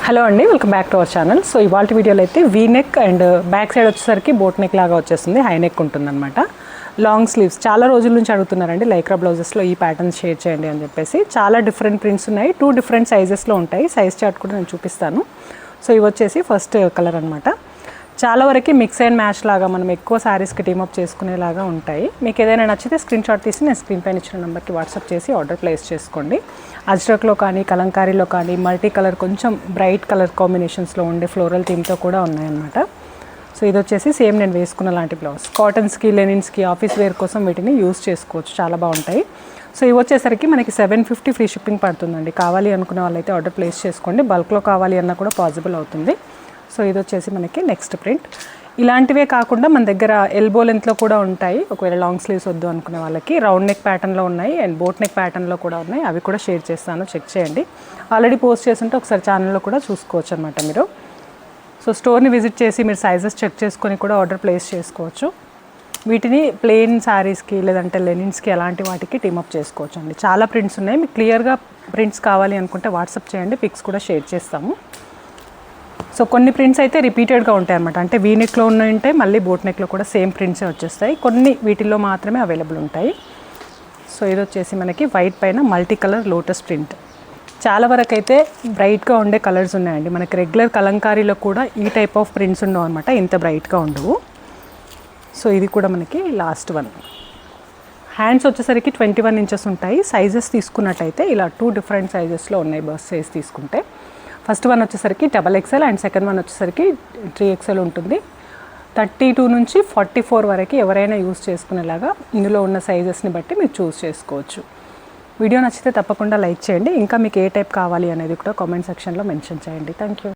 Hello అండి, welcome back to our channel. So ఇవాళ వీడియోలో అయితే V neck and back side వచ్చేసరికి బోట్ నెక్ లాగా వచ్చేస్తుంది, హై నెక్ ఉంటుందన్నమాట. లాంగ్ స్లీవ్స్ చాలా రోజుల నుంచి అడుగుతున్నారండి లైక్రా బ్లౌజెస్లో ఈ ప్యాటర్న్స్ షేర్ చేయండి అని చెప్పేసి. చాలా డిఫరెంట్ ప్రింట్స్ ఉన్నాయి, 2 డిఫరెంట్ సైజెస్లో ఉంటాయి. సైజ్ చార్ట్ కూడా నేను చూపిస్తాను. సో ఇవి వచ్చేసి ఫస్ట్ కలర్ అనమాట. చాలా వరకు మిక్స్ అండ్ మ్యాచ్ లాగా మనం ఎక్కువ శారీస్కి టీమప్ చేసుకునేలాగా ఉంటాయి. మీకు ఏదైనా నచ్చితే స్క్రీన్ షాట్ తీసి నేను స్క్రీన్ పైన ఇచ్చిన నెంబర్కి వాట్సాప్ చేసి ఆర్డర్ ప్లేస్ చేసుకోండి. అజ్రక్లో కానీ కలంకారీలో కానీ మల్టీ కలర్ కొంచెం బ్రైట్ కలర్ కాంబినేషన్స్లో ఉండే ఫ్లోరల్ థీమ్తో కూడా ఉన్నాయన్నమాట. సో ఇది వచ్చేసి సేమ్ నేను వేసుకున్న లాంటి బ్లౌజ్. కాటన్స్కి లెనిన్స్కి ఆఫీస్ వేర్ కోసం వీటిని యూస్ చేసుకోవచ్చు, చాలా బాగుంటాయి. సో ఇవి వచ్చేసరికి మనకి 750 ఫ్రీ షిప్పింగ్ పడుతుందండి. కావాలి అనుకున్న వాళ్ళైతే ఆర్డర్ ప్లేస్ చేసుకోండి. బల్క్లో కావాలి అన్నా కూడా పాసిబుల్ అవుతుంది. సో ఇది వచ్చేసి మనకి నెక్స్ట్ ప్రింట్. ఇలాంటివే కాకుండా మన దగ్గర ఎల్బో లెంత్లో కూడా ఉంటాయి. ఒకవేళ లాంగ్ స్లీవ్స్ వద్దు అనుకునే వాళ్ళకి రౌండ్ నెక్ ప్యాటర్న్లో ఉన్నాయి అండ్ బోట్ నెక్ ప్యాటర్న్లో కూడా ఉన్నాయి. అవి కూడా షేర్ చేస్తాను, చెక్ చేయండి. ఆల్రెడీ పోస్ట్ చేస్తుంటే ఒకసారి ఛానల్లో కూడా చూసుకోవచ్చు అనమాట మీరు. సో స్టోర్ని విజిట్ చేసి మీరు సైజెస్ చెక్ చేసుకొని కూడా ఆర్డర్ ప్లేస్ చేసుకోవచ్చు. వీటిని ప్లెయిన్ శారీస్కి లేదంటే లెనిన్స్కి అలాంటి వాటికి టీమప్ చేసుకోవచ్చు అండి. చాలా ప్రింట్స్ ఉన్నాయి. మీకు క్లియర్గా ప్రింట్స్ కావాలి అనుకుంటే వాట్సాప్ చేయండి, పిక్స్ కూడా షేర్ చేస్తాము. సో కొన్ని ప్రింట్స్ అయితే రిపీటెడ్గా ఉంటాయి అన్నమాట. అంటే వీ నెక్లో ఉంటాయి, మళ్ళీ బోట్ నెక్లో కూడా సేమ్ ప్రింట్సే వచ్చేస్తాయి. కొన్ని వీటిల్లో మాత్రమే అవైలబుల్ ఉంటాయి. సో ఇది వచ్చేసి మనకి వైట్ పైన మల్టీ కలర్ లోటస్ ప్రింట్. చాలా వరకు అయితే బ్రైట్గా ఉండే కలర్స్ ఉన్నాయండి. మనకి రెగ్యులర్ కలంకారీలో కూడా ఈ టైప్ ఆఫ్ ప్రింట్స్ ఉండవు అనమాట, ఇంత బ్రైట్గా ఉండవు. సో ఇది కూడా మనకి లాస్ట్ వన్. హ్యాండ్స్ వచ్చేసరికి 21 ఇంచెస్ ఉంటాయి. సైజెస్ తీసుకున్నట్టయితే ఇలా 2 డిఫరెంట్ సైజెస్లో ఉన్నాయి బస్ సైజ్ తీసుకుంటే. ఫస్ట్ వన్ వచ్చేసరికి XXL అండ్ సెకండ్ వన్ వచ్చేసరికి 3XL ఉంటుంది. 32 నుంచి 44 వరకు ఎవరైనా యూస్ చేసుకునేలాగా ఇందులో ఉన్న సైజెస్ని బట్టి మీరు చూస్ చేసుకోవచ్చు. వీడియో నచ్చితే తప్పకుండా లైక్ చేయండి. ఇంకా మీకు ఏ టైప్ కావాలి అనేది కూడా కామెంట్ సెక్షన్లో మెన్షన్ చేయండి. Thank you.